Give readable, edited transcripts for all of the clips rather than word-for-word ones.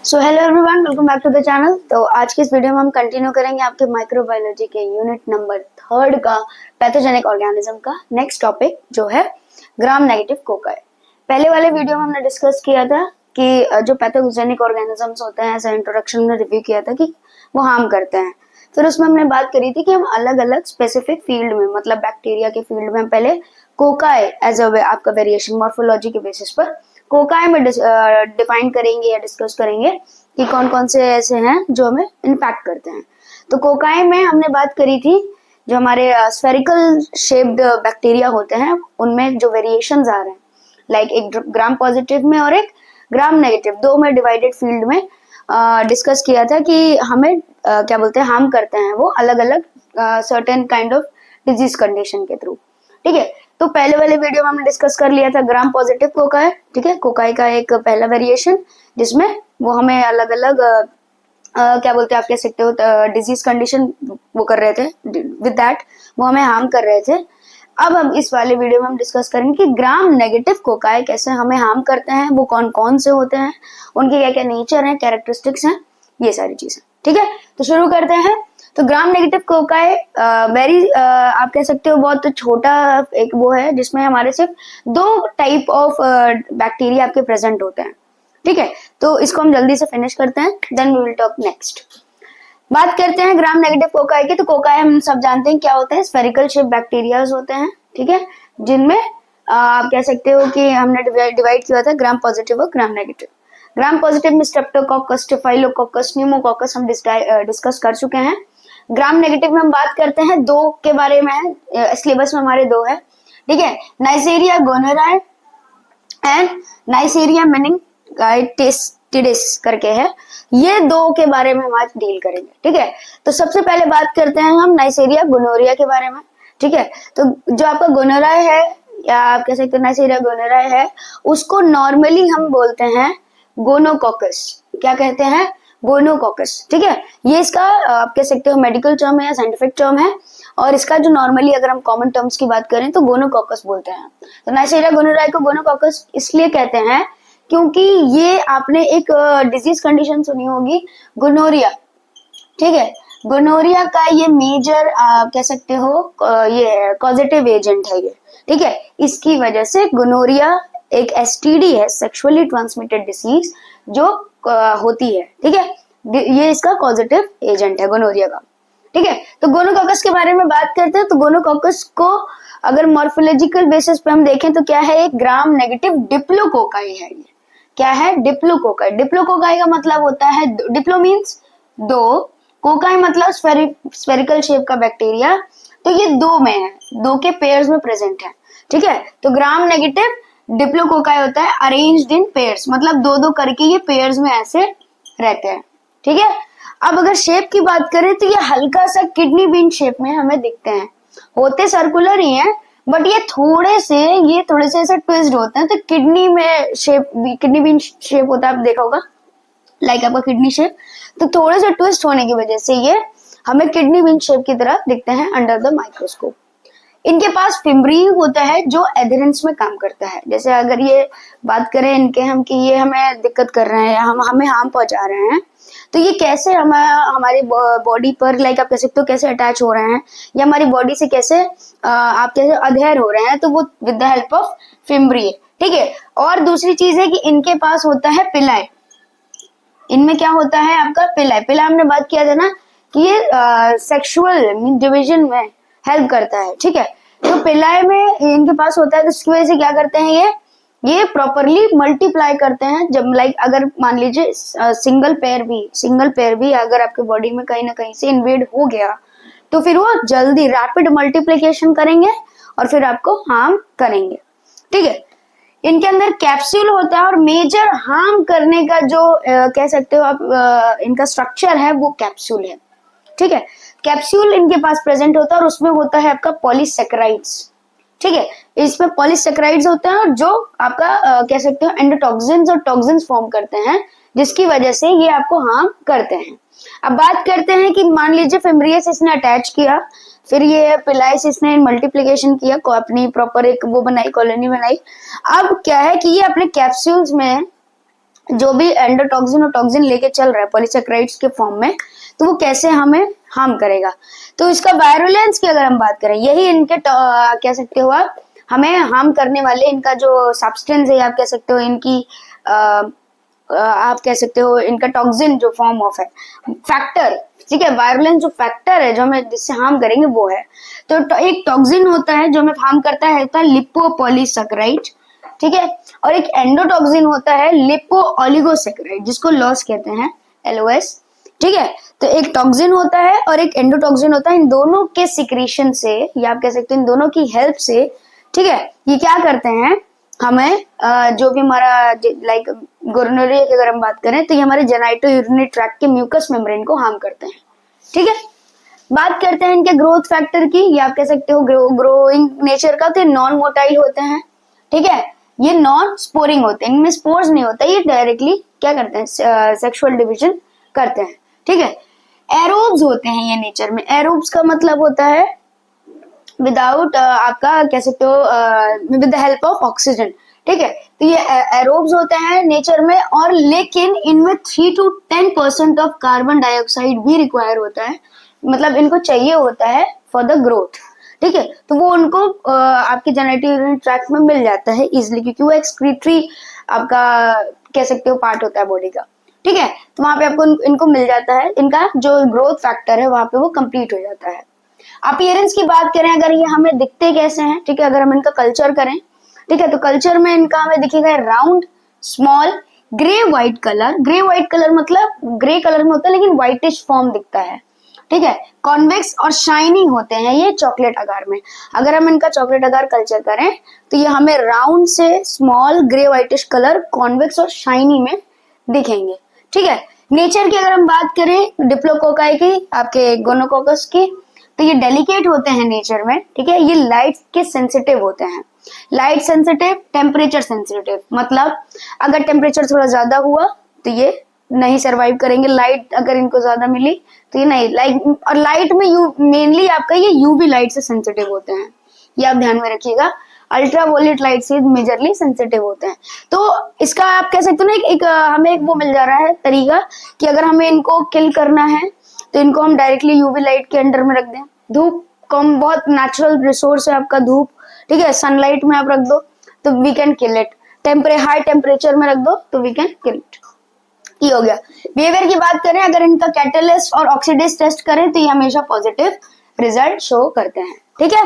So hello everyone, welcome back to the channel. तो आज की इस वीडियो में हम कंटिन्यू करेंगे आपके माइक्रोबायोलॉजी के यूनिट नंबर 3 का पैथोजेनिक ऑर्गेनिज्म का नेक्स्ट टॉपिक जो है ग्राम नेगेटिव कोकाई। पहले वाले वीडियो में हमने डिस्कस किया था कि जो पैथोजेनिक ऑर्गेनिजम्स होते हैं, ऐसा इंट्रोडक्शन में रिव्यू किया था कि वो हार्म करते हैं। फिर उसमें हमने बात करी थी कि हम अलग अलग स्पेसिफिक फील्ड में, मतलब बैक्टीरिया के फील्ड में हम पहले कोकाई एज अ आपका वेरिएशन मॉर्फोलॉजी के बेसिस पर कोकाई में डिफाइन करेंगे या डिस्कस करेंगे कि कौन कौन से ऐसे हैं जो हमें इम्पैक्ट करते हैं। तो कोकाई में हमने बात करी थी जो हमारे स्फेरिकल शेप्ड बैक्टीरिया होते हैं उनमें जो वेरिएशंस आ रहे हैं, लाइक एक ग्राम पॉजिटिव में और एक ग्राम नेगेटिव, दो में डिवाइडेड फील्ड में डिस्कस किया था कि हमें क्या बोलते हैं, हार्म करते हैं वो अलग अलग certain kind of disease condition के थ्रू। ठीक है, तो पहले वाले वीडियो में हमने डिस्कस कर लिया था ग्राम पॉजिटिव कोकाई। ठीक है, कोकाई का एक पहला वेरिएशन जिसमें वो हमें अलग अलग क्या बोलते हैं, आप कह सकते हो डिजीज कंडीशन वो कर रहे थे, विद दैट वो हमें हार्म कर रहे थे। अब हम इस वाले वीडियो में हम डिस्कस करेंगे कि ग्राम नेगेटिव कोकाई कैसे हमें हार्म करते हैं, वो कौन कौन से होते हैं, उनके क्या क्या नेचर हैं, कैरेक्टरिस्टिक्स हैं, ये सारी चीजें। ठीक है, तो शुरू करते हैं। तो ग्राम नेगेटिव कोकाई वेरी आप कह सकते हो बहुत छोटा एक वो है जिसमें हमारे सिर्फ दो टाइप ऑफ बैक्टीरिया आपके प्रेजेंट होते हैं। ठीक है, तो इसको हम जल्दी से फिनिश करते हैं, then we will talk next. बात करते हैं ग्राम नेगेटिव कोकाई की। तो कोकाई हम सब जानते हैं क्या होते हैं, स्फेरिकल शेप बैक्टीरियाज होते हैं। ठीक है, जिनमें आप कह सकते हो कि हमने डिवाइड किया था ग्राम पॉजिटिव और ग्राम नेगेटिव। ग्राम पॉजिटिव में स्ट्रेप्टोकोकस, स्टेफाइलोकोकस, न्यूमोकोकस हम डिस्कस कर चुके हैं। ग्राम नेगेटिव में हम बात करते हैं दो के बारे में, सिलेबस में हमारे दो है। ठीक है, नाइसेरिया गोनोराई एंड नाइसेरिया मेनिंगाइटिस करके है। ये दो के बारे में हम आज डील करेंगे। ठीक है, तो सबसे पहले बात करते हैं हम नाइसेरिया गोनोरिया के बारे में। ठीक है, तो जो आपका गोनोराई है या आप कह सकते हो नाइसेरिया गोनोराई है, उसको नॉर्मली हम बोलते हैं गोनोकोकस। क्या कहते हैं? गोनोकोकस। ठीक है, ये इसका आप कह सकते हो मेडिकल टर्म है या साइंटिफिक टर्म है, और इसका जो नॉर्मली अगर हम कॉमन टर्म्स की बात करें तो गोनोकोकस बोलते हैं। तो नाइसेरिया गोनोराई को गोनोकोकस इसलिए कहते हैं क्योंकि ये आपने एक डिजीज कंडीशन सुनी होगी, गोनोरिया। ठीक है, गोनोरिया का ये मेजर कह सकते हो ये कॉजेटिव एजेंट है ये। ठीक है, इसकी वजह से गोनोरिया एक एसटीडी है, सेक्सुअली ट्रांसमिटेड डिसीज जो होती है। ठीक है, ये इसका कॉजेटिव एजेंट है गोनोरिया का। ठीक है, तो गोनोकोकस के बारे में बात करते हैं। तो गोनोकोकस को अगर मॉर्फोलॉजिकल बेसिस पे हम देखें तो क्या है, एक ग्राम नेगेटिव डिप्लोकोकाई है। ये क्या है? डिप्लोकोकाई। डिप्लोकोकाई का मतलब होता है, डिप्लो मीन्स दो, कोकाई मतलब स्फेरिकल शेप का बैक्टीरिया। तो ये दो में है, दो के पेयर्स में प्रेजेंट है। ठीक है, तो ग्राम नेगेटिव डिप्लोकोकाई होता है अरेंज्ड इन पेयर्स, मतलब दो दो करके ये पेयर्स में ऐसे रहते हैं। ठीक है, अब अगर शेप की बात करें तो ये हल्का सा किडनी बीन शेप में हमें दिखते हैं, होते सर्कुलर ही हैं, बट ये थोड़े से ऐसे ट्विस्ट होते हैं। तो किडनी में शेप, किडनी बीन शेप होता है, आप देखा होगा लाइक आपका किडनी शेप, तो थोड़े से ट्विस्ट होने की वजह से ये हमें किडनी बीन शेप की तरह दिखते हैं अंडर द माइक्रोस्कोप। इनके पास फिम्ब्री होता है जो एडहेरेंस में काम करता है। जैसे अगर ये बात करें इनके हम कि ये हमें दिक्कत कर रहे हैं या हमें हार्म पहुंचा रहे हैं, तो ये कैसे हमारी बॉडी पर, लाइक आप कह सकते हो कैसे अटैच हो रहे हैं या हमारी बॉडी से कैसे आप कैसे अधेर हो रहे हैं, तो वो with the help of fimbriae है। ठीक है, और दूसरी चीज है कि इनके पास होता है पिलाई। इनमें क्या होता है आपका पिलाई। पिलाई हमने बात किया था ना कि ये सेक्सुअल डिवीजन में हेल्प करता है। ठीक है, तो पिलाई में इनके पास होता है, तो इसकी वजह से क्या करते हैं ये प्रॉपरली मल्टीप्लाई करते हैं। जब लाइक अगर मान लीजिए सिंगल पेयर भी अगर आपके बॉडी में कहीं ना कहीं से इन्वेड हो गया, तो फिर वो जल्दी रैपिड मल्टीप्लिकेशन करेंगे और फिर आपको हार्म करेंगे। ठीक है, इनके अंदर कैप्सूल होता है और मेजर हार्म करने का जो कह सकते हो आप इनका स्ट्रक्चर है वो कैप्सूल है। ठीक है, कैप्सूल इनके पास प्रेजेंट होता है और उसमें होता है आपका पॉलीसेकेराइड्स। ठीक है, इसमें पॉलीसेकेराइड्स होते हैं और जो आपका कह सकते हो एंडोटॉक्सिन्स और टॉक्सिन्स फॉर्म करते हैं, जिसकी वजह से ये आपको हार्म करते हैं। अब बात करते हैं कि मान लीजिए फिम्ब्रियस इसने अटैच किया, फिर ये पिलाइस इसने मल्टीप्लिकेशन किया, अपनी प्रॉपर एक वो बनाई, कॉलोनी बनाई। अब क्या है कि ये अपने कैप्सूल्स में जो भी एंडोटॉक्सिन और टॉक्सिन लेके चल रहा है पॉलीसेकेराइड्स के फॉर्म में, तो वो कैसे हमें हार्म करेगा। तो इसका वायरुलेंस की अगर हम बात करें, यही इनके कह सकते हो आप, हमें हार्म करने वाले इनका जो सब्सटेंस है, आप कह सकते हो इनकी आप कह सकते हो इनका टॉक्सिन जो फॉर्म ऑफ है फैक्टर, ठीक है, वायरुलेंस जो फैक्टर है जो हमें जिससे हार्म करेंगे वो है। तो एक टॉक्सिन होता है जो हमें हार्म करता है लिपोपॉलीसेकेराइड, ठीक है, और एक एंडोटॉक्सिन होता है लिपो ओलिगोसेकेराइड जिसको लॉस कहते हैं, LOS, ठीक है। तो एक टॉक्सिन होता है और एक एंडोटॉक्सिन होता है, इन दोनों के सिक्रीशन से या आप कह सकते हो इन दोनों की हेल्प से, ठीक है, ये क्या करते हैं हमें जो भी हमारा लाइक गोनोरिया की अगर हम बात करें तो ये हमारे जेनाइटो यूरिनरी ट्रैक्ट के म्यूकस मेम्ब्रेन को हार्म करते हैं, ठीक है। बात करते हैं इनके ग्रोथ फैक्टर की, या आप कह सकते हो ग्रोइंग नेचर का, तो नॉन मोटाइल होते हैं, ठीक है, ये नॉन स्पोरिंग होते हैं, इनमें स्पोर्स नहीं होता, ये डायरेक्टली क्या करते हैं सेक्सुअल डिविजन करते हैं, ठीक है। एरोब्स होते हैं ये नेचर में, एरोब्स का मतलब होता है विदाउट आपका कह सकते हो with the help of oxygen, ठीक है। तो ये एरोब्स होते हैं नेचर में, और लेकिन इनमें 3 to 10% ऑफ कार्बन डाइऑक्साइड भी रिक्वायर होता है, मतलब इनको चाहिए होता है फॉर द ग्रोथ, ठीक है। तो वो उनको आपके जेनेटिक यूरिनरी ट्रैक्ट में मिल जाता है इजिली, क्योंकि वो एक्सक्रीटरी आपका कह सकते हो पार्ट होता है बॉडी का, ठीक है। तो वहां पे आपको इनको मिल जाता है, इनका जो ग्रोथ फैक्टर है वहां पे वो कंप्लीट हो जाता है। अपीयरेंस की बात करें अगर, ये हमें दिखते कैसे हैं, ठीक है, अगर हम इनका कल्चर करें, ठीक है, तो कल्चर में इनका हमें दिखेगा round, small, grey white colour, grey white colour मतलब ग्रे कलर में होता है लेकिन व्हाइटिश फॉर्म दिखता है, ठीक है, कॉन्वेक्स और शाइनी होते हैं ये चॉकलेट आकार में। अगर हम इनका चॉकलेट आकार कल्चर करें तो ये हमें राउंड से small grey whitish colour, convex और शाइनी में दिखेंगे, ठीक है। नेचर की अगर हम बात करें डिप्लोकोकाई की, आपके गोनोकोकस की, तो ये डेलिकेट होते हैं नेचर में, ठीक है, ये लाइट के सेंसिटिव होते हैं, लाइट सेंसिटिव, टेम्परेचर सेंसिटिव, मतलब अगर टेम्परेचर थोड़ा ज्यादा हुआ तो ये नहीं सरवाइव करेंगे, लाइट अगर इनको ज्यादा मिली तो ये नहीं, लाइट और लाइट में मेनली आपका ये यूवी लाइट से सेंसिटिव होते हैं, ये आप ध्यान में रखिएगा, अल्ट्रावोलेट लाइट से मेजरली सेंसिटिव होते हैं। तो इसका आप कह सकते हो ना एक हमें एक वो मिल जा रहा है तरीका कि अगर हमें इनको किल करना है तो इनको हम डायरेक्टली यूवी लाइट के अंडर में रख दें, धूप कम, बहुत नेचुरल रिसोर्स है आपका धूप, ठीक है, सनलाइट में आप रख दो तो we can kill it, high temperature में रख दो तो वी कैन किल इट, ये हो गया। बिहेवियर की बात करें अगर, इनका कैटलिस्ट और ऑक्सीडेज टेस्ट करें तो ये हमेशा पॉजिटिव रिजल्ट शो करते हैं, ठीक है।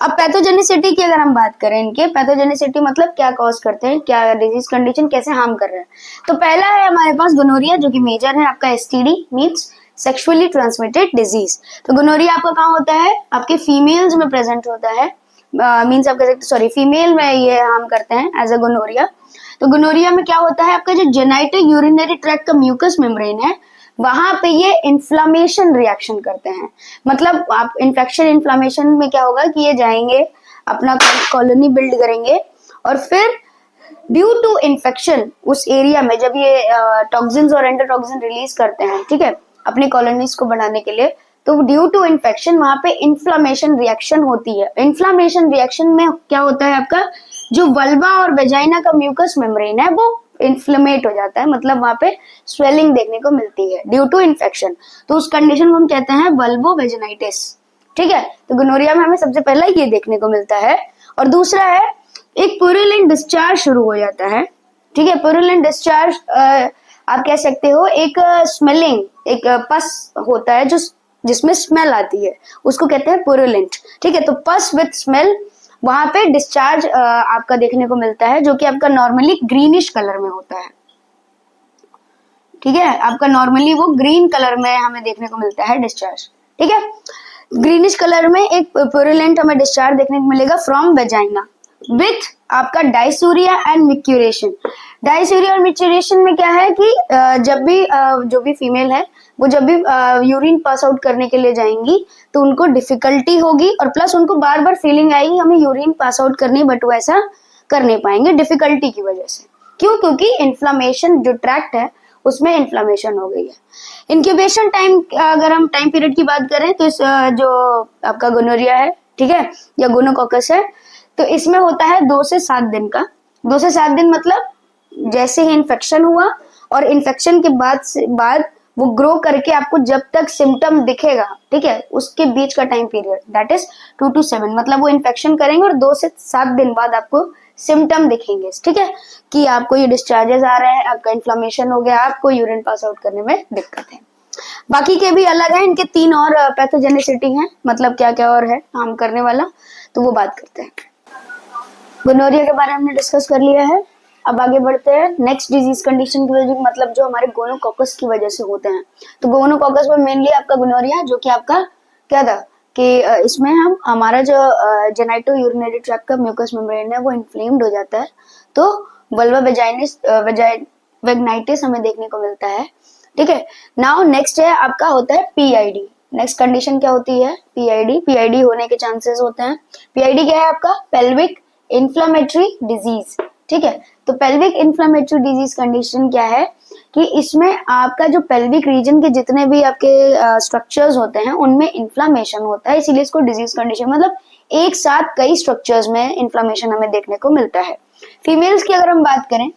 अब पैथोजेनिसिटी की अगर हम बात करें, इनके पैथोजेनिसिटी मतलब क्या कॉज करते हैं, क्या डिजीज कंडीशन कैसे हार्म कर रहे हैं, तो पहला है हमारे पास गोनोरिया जो कि मेजर है आपका, STD means sexually transmitted disease. तो गोनोरिया आपका कहाँ होता है, आपके फीमेल्स में प्रेजेंट होता है, मींस आप कह सकते सॉरी फीमेल में ये हार्म करते हैं एज अ गोनोरिया। तो गोनोरिया में क्या होता है, आपका जो जेनाइटो यूरिनरी ट्रैक्ट का म्यूकस मेम्ब्रेन है वहां पे ये इन्फ्लामेशन रिएक्शन करते हैं, मतलब आप इन्फ्लामेशन में क्या होगा कि ये जाएंगे अपना कॉलोनी बिल्ड करेंगे, और फिर ड्यू टू इन्फेक्शन उस एरिया में जब ये टॉक्सिन्स और एंडोटॉक्सिन रिलीज करते हैं, ठीक है, अपनी कॉलोनीज को बढ़ाने के लिए, तो ड्यू टू इन्फेक्शन वहां पे इन्फ्लामेशन रिएक्शन होती है। इन्फ्लामेशन रिएक्शन में क्या होता है, आपका जो वल्वा और वेजाइना का म्यूकस मेम्ब्रेन है वो इन्फ्लेमेट हो जाता है, मतलब वहां पे स्वेलिंग देखने को मिलती है ड्यू टू इन्फेक्शन, तो उस कंडीशन को हम कहते हैं वल्वो वेजिनाइटिस, ठीक है। तो गोनोरिया में हमें सबसे पहला ये देखने को मिलता है। और दूसरा है एक प्यूरिलेंट डिस्चार्ज शुरू हो जाता है, ठीक है, प्यूरिलेंट डिस्चार्ज आप कह सकते हो एक स्मेलिंग, एक पस होता है जो जिसमें स्मेल आती है, उसको कहते हैं प्यूरिलेंट, ठीक है। तो पस विथ स्मेल वहां पे डिस्चार्ज आपका देखने को मिलता है, जो कि आपका नॉर्मली ग्रीनिश कलर में होता है, ठीक है, आपका नॉर्मली वो ग्रीन कलर में हमें देखने को मिलता है डिस्चार्ज, ठीक है। ग्रीनिश कलर में एक प्यूरिलेंट हमें डिस्चार्ज देखने को मिलेगा फ्रॉम वेजाइना विथ आपका डाइसूरिया एंड मिक्यूरेशन। डाइसूरिया और मिक्यूरेशन में क्या है कि जब भी जो भी फीमेल है वो जब भी यूरिन पास आउट करने के लिए जाएंगी तो उनको डिफिकल्टी होगी, और प्लस उनको बार बार फीलिंग आएगी हमें यूरिन पास आउट करनी, बट वो ऐसा कर नहीं पाएंगे डिफिकल्टी की वजह से। क्यों? क्योंकि इन्फ्लामेशन जो ट्रैक्ट है उसमें इन्फ्लामेशन हो गई है। इंक्यूबेशन टाइम अगर हम टाइम पीरियड की बात करें तो इस जो आपका गोनोरिया है, ठीक है, या गोनोकॉकस है, तो इसमें होता है 2 से 7 दिन का। 2 से 7 दिन मतलब जैसे ही इन्फेक्शन हुआ और इन्फेक्शन के बाद वो ग्रो करके आपको जब तक सिम्टम दिखेगा, ठीक है, उसके बीच का time period that is 2 to 7, मतलब वो इन्फेक्शन करेंगे और 2 से 7 दिन बाद आपको सिम्टम दिखेंगे, ठीक है, कि आपको ये डिस्चार्जेस आ रहे हैं, आपका इन्फ्लेमेशन हो गया, आपको यूरिन पास आउट करने में दिक्कत है। बाकी के भी अलग है, इनके 3 और पैथोजेनिसिटी हैं, मतलब क्या क्या और है काम करने वाला, तो वो बात करते हैं। गोनोरिया के बारे में हमने डिस्कस कर लिया है। अब आगे बढ़ते हैं नेक्स्ट डिजीज कंडीशन की वजह, मतलब जो हमारे गोनोकॉकस की वजह से होते हैं। तो गोनोकॉकस में मेनली आपका गोनोरिया, जो कि आपका क्या था कि इसमें हमारा जो जेनाइटो यूरिनरी ट्रैक्ट का म्यूकस मेम्ब्रेन है वो इन्फ्लेम्ड हो जाता है, तो वल्वा वेजाइनाइटिस हमें देखने को मिलता है, ठीक है। नाउ नेक्स्ट है आपका होता है पीआईडी। नेक्स्ट कंडीशन क्या होती है? पीआईडी। पीआईडी होने के चांसेस होते हैं। पीआईडी क्या है आपका? पेल्विक इन्फ्लेमेटरी डिजीज, ठीक है। तो पेल्विक इन्फ्लेमेटरी डिजीज कंडीशन क्या है कि इसमें आपका जो पेल्विक रीजन के जितने भी आपके स्ट्रक्चर्स होते हैं उनमें इन्फ्लेमेशन होता है, इसीलिए इसको डिजीज कंडीशन, मतलब एक साथ कई स्ट्रक्चर्स में इन्फ्लेमेशन हमें देखने को मिलता है। फीमेल्स की अगर हम बात करें,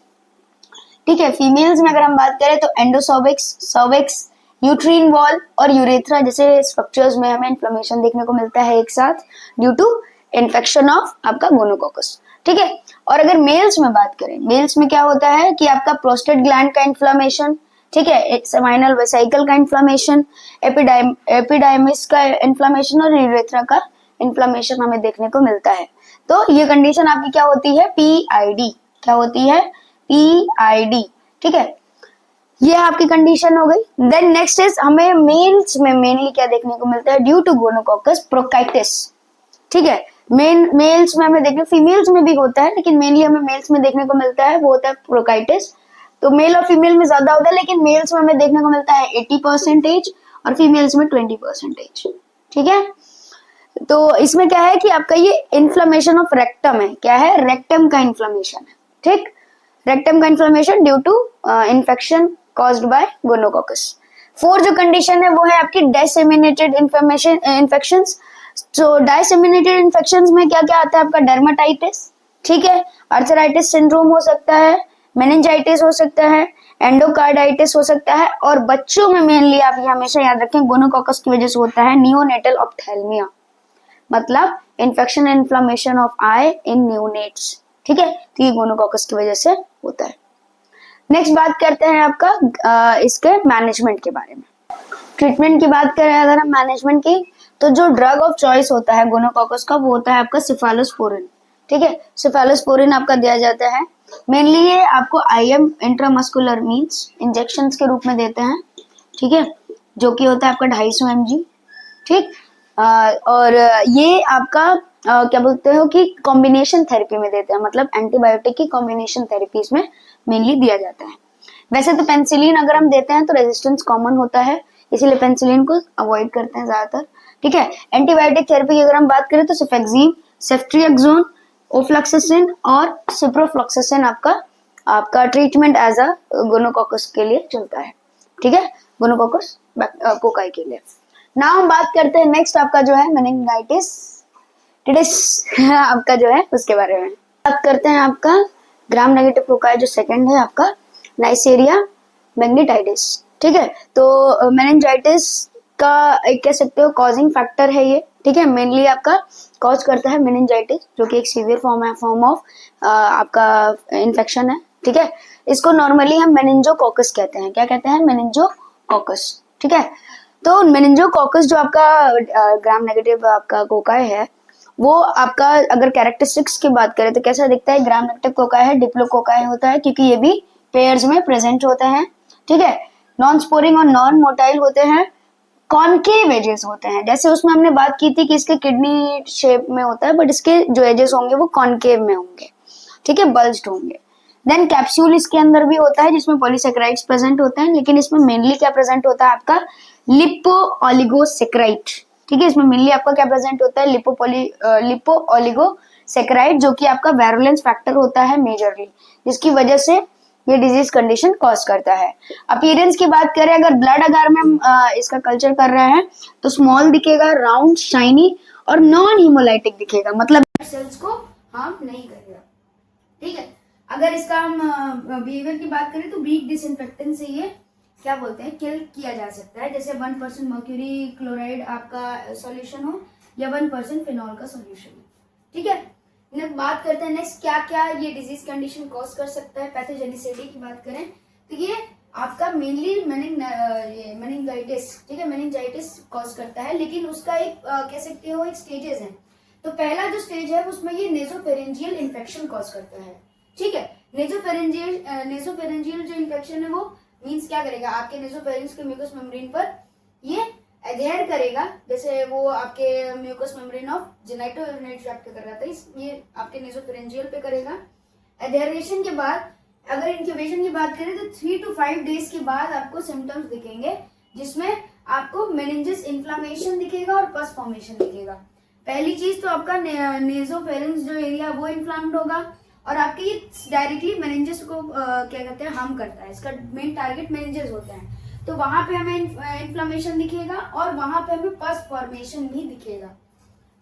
ठीक है, फीमेल्स में अगर हम बात करें तो एंडोसर्विक्स, सर्विक्स, यूट्रीन वॉल और यूरेथ्रा जैसे स्ट्रक्चर्स में हमें इन्फ्लेमेशन देखने को मिलता है एक साथ ड्यू टू इन्फेक्शन ऑफ आपका गोनोकॉकस, ठीक है। और अगर मेल्स में बात करें, मेल्स में क्या होता है कि आपका प्रोस्टेट ग्लैंड का इन्फ्लेमेशन, ठीक है, सेमाइनल वेसिकल का इन्फ्लेमेशन, एपिडाइमिस का इन्फ्लेमेशन और यूरेथ्रा का इन्फ्लेमेशन हमें देखने को मिलता है। तो ये कंडीशन आपकी क्या होती है? पीआईडी। क्या होती है? पीआईडी, ठीक है। ये आपकी कंडीशन हो गई। देन नेक्स्ट इज हमें मेल्स में मेनली क्या देखने को मिलता है ड्यू टू गोनोकॉकस? प्रोकाइटिस, ठीक है। मेल्स में हमें देखने, फीमेल्स में भी होता है लेकिन मेनली हमें मेल्स में देखने को मिलता है, वो होता है प्रोकाइटिस। तो मेल और फीमेल में ज्यादा होता है, लेकिन मेल्स में हमें देखने को मिलता है 80% और फीमेल्स में 20%, ठीक है। तो इसमें क्या है कि आपका ये इन्फ्लेमेशन ऑफ रेक्टम है। क्या है? रेक्टम का इन्फ्लेमेशन है, ठीक। रेक्टम का inflammation due to infection caused by gonococcus. 4 जो कंडीशन है वो है आपकी डिसेमिनेटेड इन्फेक्शंस। तो डिसेमिनेटेड इन्फेक्शंस में क्या क्या आता है आपका? डर्माटाइटिस, ठीक है, आर्थराइटिस सिंड्रोम हो सकता है, मेनिंजाइटिस हो सकता है, एंडोकार्डाइटिस हो सकता है, और बच्चों में मेनली आप ये हमेशा याद रखें गोनोकॉकस की वजह से होता है नियोनेटल ऑप्थेल्मिया, मतलब infection inflammation of I in neonates, ठीक है। तो ये गोनोकॉकस की वजह से होता है। नेक्स्ट बात करते हैं आपका इसके मैनेजमेंट के बारे में। ट्रीटमेंट की बात करें अगर हम मैनेजमेंट की, तो जो ड्रग ऑफ चॉइस होता है गोनोकॉकस का वो होता है आपका सिफालोस्पोरिन, ठीक है। सिफालोस्पोरिन आपका दिया जाता है मेनली, ये आपको आईएम इंट्रामस्कुलर मींस इंजेक्शंस के रूप में देते हैं, ठीक है, जो कि होता है आपका 250 mg, ठीक। और ये आपका क्या बोलते हो कि कॉम्बिनेशन थेरेपी में देते हैं, मतलब एंटीबायोटिक की कॉम्बिनेशन थेरेपीज में मेनली दिया जाता है। वैसे तो पेनिसिलिन अगर हम देते हैं तो रेजिस्टेंस कॉमन होता है, इसीलिए पेनिसिलिन को अवॉइड करते हैं ज्यादातर, ठीक है। एंटीबायोटिक थेरेपी की अगर हम बात करें तो सेफेक्सिम, सेफ्ट्रियाक्सोन, ओफ्लॉक्सासिन और सिप्रोफ्लॉक्सासिन आपका ट्रीटमेंट एज अ गोनोकॉकस के लिए चलता है, ठीक है, गोनोकॉकस कोकाई के लिए। नाउ हम बात करते हैं नेक्स्ट आपका जो है मेनिंजाइटिस आपका जो है उसके बारे में बात करते हैं। आपका ग्राम नेगेटिव कोकाई जो सेकंड है आपका नाइसेरिया मैग्नेटाइटिस, ठीक है। तो मेनिंजाइटिस का एक कह सकते हो कॉजिंग फैक्टर है ये, ठीक है, मेनली आपका कॉज करता है मेनिंजाइटिस, जो कि एक सीवियर फॉर्म ऑफ आपका इन्फेक्शन है, ठीक है। इसको नॉर्मली हम मेनिंजोकोकस कहते हैं। क्या कहते हैं? मेनिंजोकोकस, ठीक है। तो मेनिंजोकोकस जो आपका ग्राम नेगेटिव आपका कोकाई है वो आपका अगर कैरेक्टरिस्टिक्स की बात करें तो कैसा दिखता है? ग्राम नेगेटिव कोकाई है, डिप्लोकोकाई होता है, क्योंकि ये भी पेयर्स में प्रेजेंट होते हैं, ठीक है। नॉन स्पोरिंग और नॉन मोटाइल होते हैं, कॉनकेव एजेस होते हैं, जैसे उसमें हमने बात की थी कि इसके किडनी शेप में होता है, बट इसके जो एजेस होंगे वो कॉनकेव में होंगे, ठीक है, बल्ज्ड होंगे। देन कैप्सूल इसके अंदर भी होता है जिसमें पॉलीसेकेराइड्स प्रेजेंट होते हैं, लेकिन इसमें मेनली क्या प्रेजेंट होता है आपका? लिपो ओलिगोसेकेराइड, ठीक है। इसमें मेनली आपका क्या प्रेजेंट होता है? लिपो ओलिगोसेकेराइड, जो कि आपका वायरुलेंस फैक्टर होता है मेजरली, जिसकी वजह से ये डिजीज कंडीशन कॉज करता है। अपीयरेंस की बात करें अगर ब्लड अगर में इसका कल्चर कर रहे हैं तो स्मॉल दिखेगा, राउंड, शाइनी और नॉन हीमोलाइटिक दिखेगा, मतलब सेल्स को हार्म नहीं करेगा, ठीक है। अगर इसका हम बिहेवियर की बात करें तो वीक डिसइंफेक्टेंट से ये क्या बोलते हैं किल किया जा सकता है, जैसे 1% मर्क्यूरी क्लोराइड आपका सॉल्यूशन हो या 1% फिनॉल का सॉल्यूशन हो। ठीक है, नेक्स्ट बात करते हैं नेक्स्ट क्या क्या ये डिजीज कंडीशन कॉज कर सकता है। पैथोजेनिसिटी की बात करें तो ये आपका मेनली मेनिंजाइटिस, ठीक है, मेनिंजाइटिस कॉज करता है, लेकिन उसका एक कह सकते हो एक स्टेजेस है। तो पहला जो स्टेज है उसमें ये नेजोफेरेंजियल इन्फेक्शन कॉज करता है। ठीक है, नेजोफेरेंजियल जो इन्फेक्शन है वो मींस क्या करेगा, आपके नेजोफेरेंस के म्यूकस मेम्ब्रेन पर ये एडहेयर करेगा, जैसे वो आपके म्यूकस मेम्ब्रेन ऑफ जेनिटोयूरिनरी ट्रैक्ट पे कर रहा था, ये आपके नेजोफेरेंजियल पे करेगा। एडहेरेशन के बाद अगर इंक्यूबेशन की बात करें तो 3 to 5 डेज के बाद आपको सिम्टम्स दिखेंगे, जिसमें आपको मेनिंजस इन्फ्लामेशन दिखेगा और पस फॉर्मेशन दिखेगा। पहली चीज तो आपका नेजोफेरेंस जो एरिया वो इन्फ्लाम्ड होगा और आपके ये डायरेक्टली मेनिंजस को क्या कहते हैं हार्म करता है, इसका मेन टारगेट मेनिंजस होता है। तो वहां पे हमें इन्फ्लामेशन दिखेगा और वहां पे हमें पस फॉर्मेशन भी दिखेगा।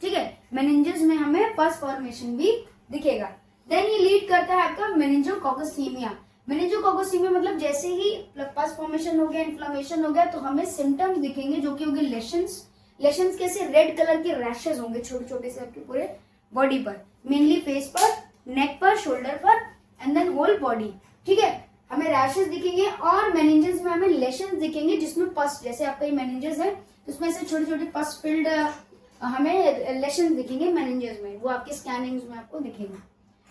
ठीक है, मेनिंजस में हमें पस फॉर्मेशन भी दिखेगा। देन ये लीड करता है आपका मेनिंजोकोकोसीमिया। मेनिंजोकोकोसीमिया मतलब जैसे ही पस फॉर्मेशन हो गया, इन्फ्लामेशन हो गया, तो हमें सिम्टम्स दिखेंगे जो कि होंगे लेशंस। लेशंस कैसे, रेड कलर के रैशेस होंगे छोटे छोटे से आपके पूरे बॉडी पर, मेनली फेस पर, नेक पर, शोल्डर पर एंड देन होल बॉडी। ठीक है, हमें रैशेस दिखेंगे और मेनिंजस में हमें लेशंस दिखेंगे जिसमें पस, जैसे आपका ये मेनिंजस है तो उसमें से छोटे छोटे पस फिल्ड हमें लेशंस दिखेंगे मेनिंजस में, वो आपके स्कैनिंग्स में आपको दिखेगा।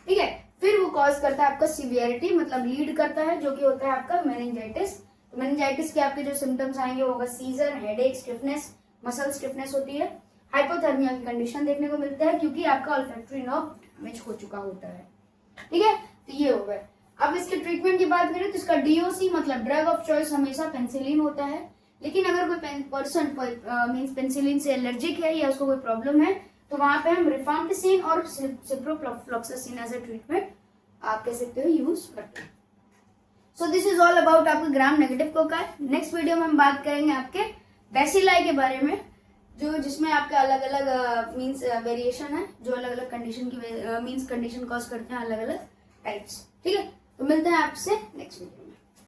ठीक है, फिर वो कॉज करता है आपका सीवियरिटी, मतलब लीड करता है, जो कि होता है आपका मेनिंजाइटिस। तो मेनिंजाइटिस के आपके जो सिम्टम्स आएंगे वो होगा seizure, headache, stiffness, muscle stiffness होती है, हाइपोथर्मिया की कंडीशन देखने को मिलता है क्योंकि आपका ऑल्फैक्टरी नर्व डैमेज हो चुका होता है। ठीक है, तो ये हो गया। अब इसके ट्रीटमेंट की बात करें तो इसका डीओसी मतलब ड्रग ऑफ चॉइस हमेशा पेनिसिलिन होता है, लेकिन अगर कोई पर्सन मींस पेनिसिलिन से एलर्जिक है या उसको कोई प्रॉब्लम है तो वहां पे हम रिफाम्पिसिन और सिप्रोफ्लॉक्सासिन एज ए ट्रीटमेंट आप कह सकते हो यूज करते हैं। So this is all about आपके gram negative cocci. Next video में हम बात करेंगे आपके बैसिलाई के बारे में, जो जिसमें आपका अलग अलग मींस वेरिएशन है, जो अलग अलग कंडीशन की मींस कंडीशन कॉज करते हैं अलग अलग टाइप्स। ठीक है, तो मिलते हैं आपसे नेक्स्ट वीडियो में।